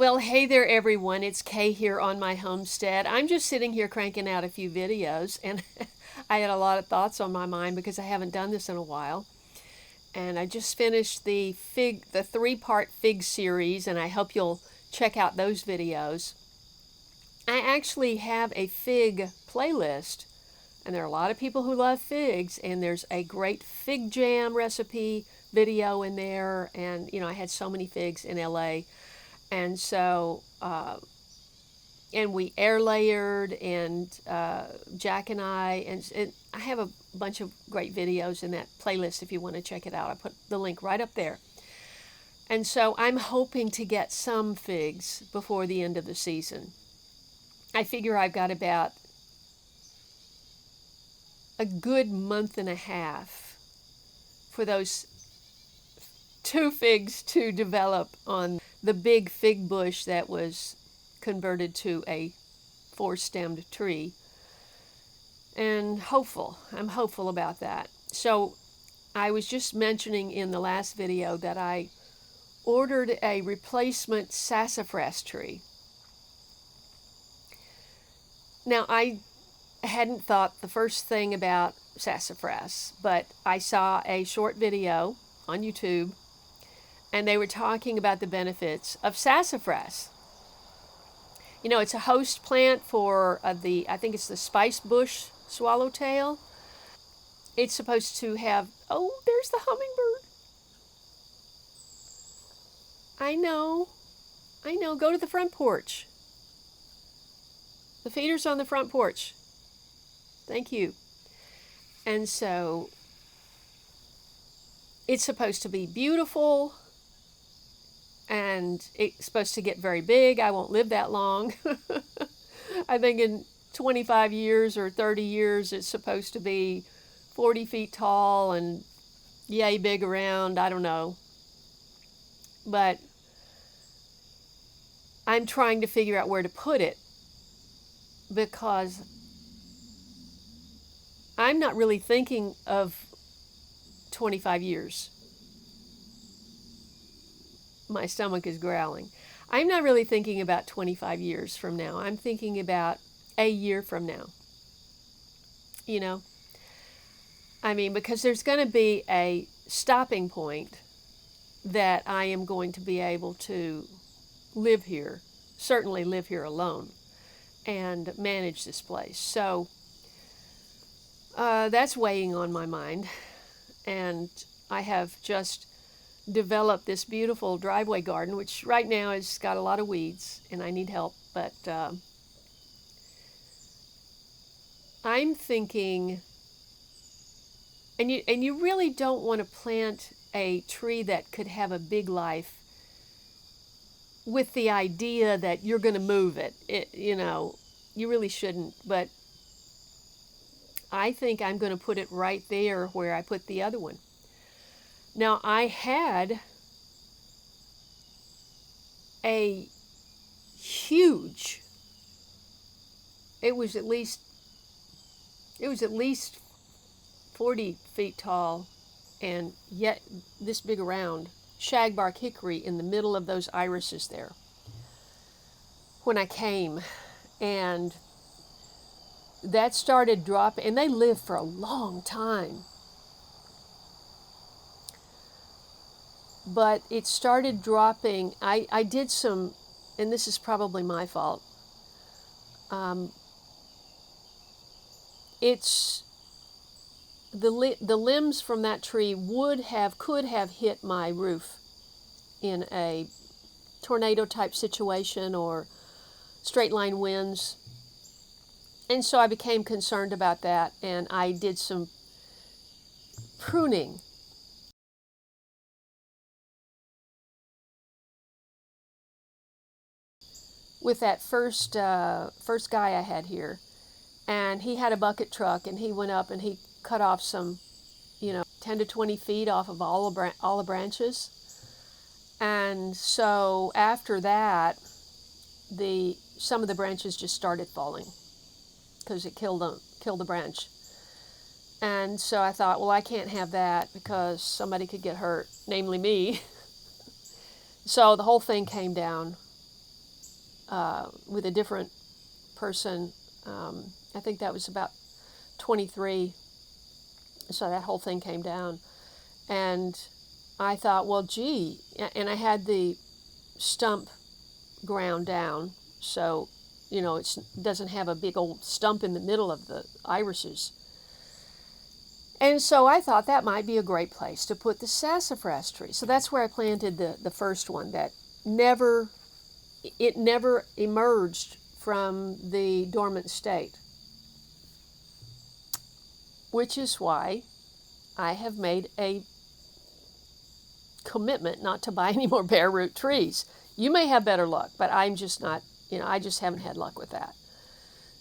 Well, hey there everyone, it's Kaye here on my homestead. I'm just sitting here cranking out a few videos, and I had a lot of thoughts on my mind because I haven't done this in a while. And I just finished the three-part fig series, and I hope you'll check out those videos. I actually have a fig playlist, and there are a lot of people who love figs, and there's a great fig jam recipe video in there. And I had so many figs in LA. And so, and we air layered, and Jack and and I have a bunch of great videos in that playlist if you want to check it out. I put the link right up there. And so I'm hoping to get some figs before the end of the season. I figure I've got about a good month and a half for those 2 figs to develop on the big fig bush that was converted to a 4-stemmed tree. And I'm hopeful about that. So I was just mentioning in the last video that I ordered a replacement sassafras tree. Now, I hadn't thought the first thing about sassafras, but I saw a short video on YouTube, and they were talking about the benefits of sassafras. It's a host plant for I think it's the spice bush swallowtail. It's supposed to have, oh, there's the hummingbird. I know, go to the front porch. The feeder's on the front porch. Thank you. And so, it's supposed to be beautiful, and it's supposed to get very big. I won't live that long. I think in 25 years or 30 years it's supposed to be 40 feet tall and yay big around. I don't know. But I'm trying to figure out where to put it, because I'm not really thinking of 25 years. My stomach is growling. I'm not really thinking about 25 years from now. I'm thinking about a year from now. Because there's going to be a stopping point that I am going to be able to live here, certainly live here alone, and manage this place. So that's weighing on my mind. And I have just developed this beautiful driveway garden, which right now has got a lot of weeds, and I need help. But I'm thinking, and you really don't want to plant a tree that could have a big life with the idea that you're going to move it. You really shouldn't. But I think I'm going to put it right there where I put the other one. Now, I had a huge, it was at least 40 feet tall, and yet this big around shagbark hickory in the middle of those irises there when I came. And that started dropping, and they live for a long time. But it started dropping. I did some, and this is probably my fault. It's the limbs from that tree could have hit my roof in a tornado type situation or straight line winds. And so I became concerned about that, and I did some pruning. With that first guy I had here, and he had a bucket truck, and he went up and he cut off some, 10 to 20 feet off of all the branches. And so after that, some of the branches just started falling because it killed the branch. And so I thought, well, I can't have that because somebody could get hurt, namely me. So the whole thing came down. with a different person. I think that was about 23. So that whole thing came down. And I thought, well, gee, and I had the stump ground down, so, you know, it doesn't have a big old stump in the middle of the irises. And so I thought that might be a great place to put the sassafras tree. So that's where I planted the first one that never emerged from the dormant state. Which is why I have made a commitment not to buy any more bare root trees. You may have better luck, but I'm just not, you know, I just haven't had luck with that.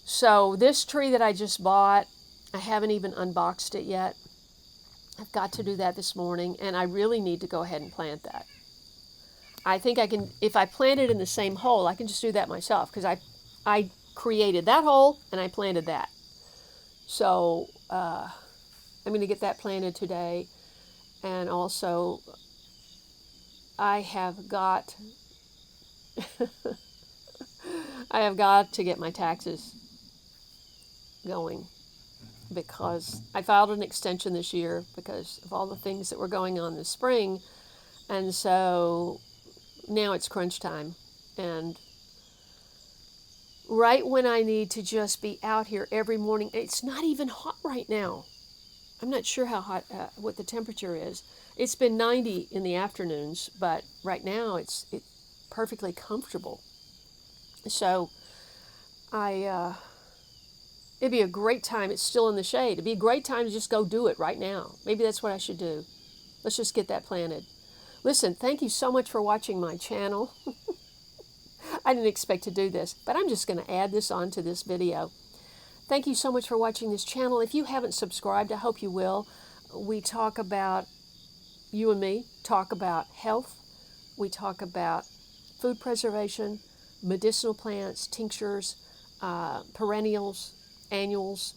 So this tree that I just bought, I haven't even unboxed it yet. I've got to do that this morning, and I really need to go ahead and plant that. I think I can, if I plant it in the same hole, I can just do that myself, because I created that hole and I planted that. So I'm going to get that planted today. And also, I have got to get my taxes going, because I filed an extension this year because of all the things that were going on this spring. And so now it's crunch time. And right when I need to just be out here every morning, it's not even hot right now. I'm not sure how hot, what the temperature is. It's been 90 in the afternoons, but right now it's perfectly comfortable. So it'd be a great time. It's still in the shade. It'd be a great time to just go do it right now. Maybe that's what I should do. Let's just get that planted. Listen, thank you so much for watching my channel. I didn't expect to do this, but I'm just going to add this on to this video. Thank you so much for watching this channel. If you haven't subscribed, I hope you will. We talk about, you and me, talk about health. We talk about food preservation, medicinal plants, tinctures, perennials, annuals,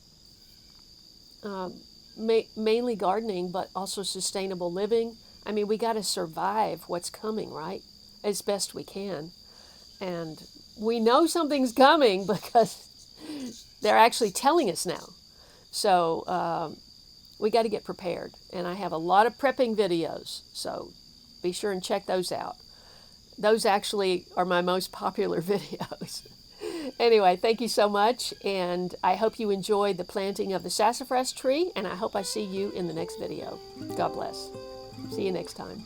mainly gardening, but also sustainable living. I mean, we got to survive what's coming, right? As best we can. And we know something's coming because they're actually telling us now. So we got to get prepared. And I have a lot of prepping videos, so be sure and check those out. Those actually are my most popular videos. Anyway, thank you so much, and I hope you enjoyed the planting of the sassafras tree, and I hope I see you in the next video. God bless. See you next time.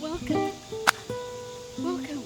Welcome. Welcome.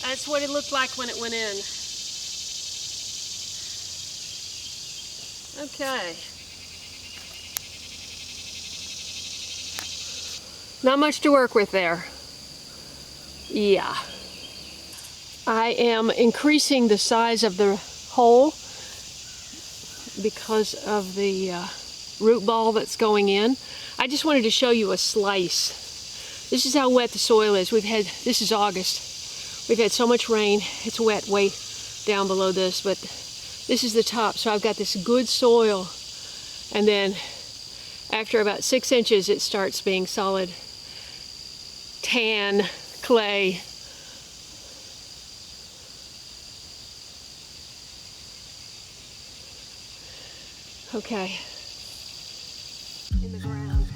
That's what it looked like when it went in. Okay. Not much to work with there. Yeah. I am increasing the size of the hole because of the root ball that's going in. I just wanted to show you a slice. This is how wet the soil is. This is August. We've had so much rain. It's wet way down below this, but this is the top. So I've got this good soil, and then after about 6 inches, it starts being solid tan clay. Okay. In the ground.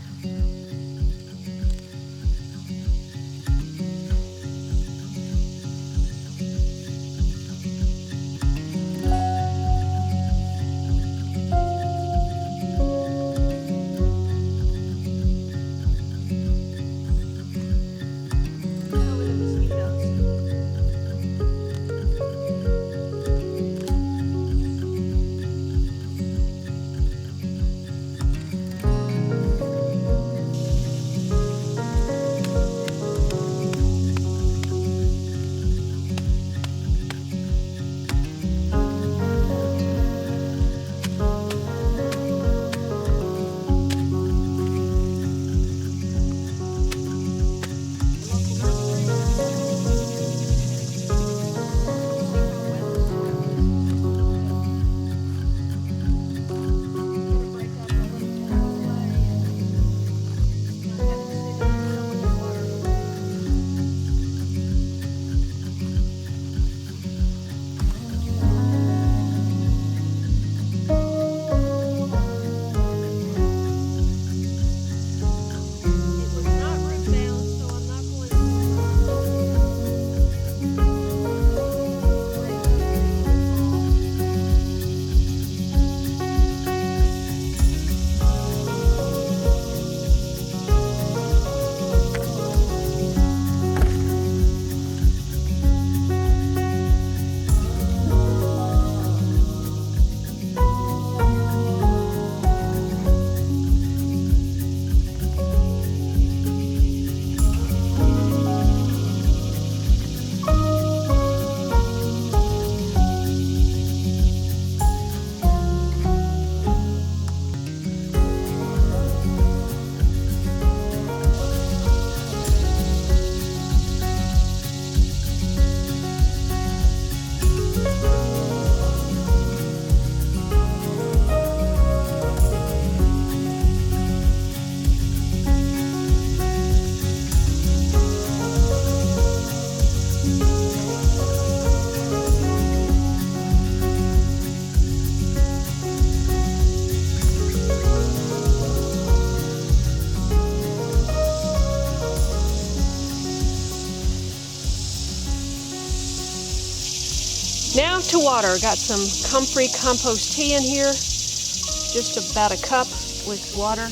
Now to water. Got some comfrey compost tea in here, just about a cup with water.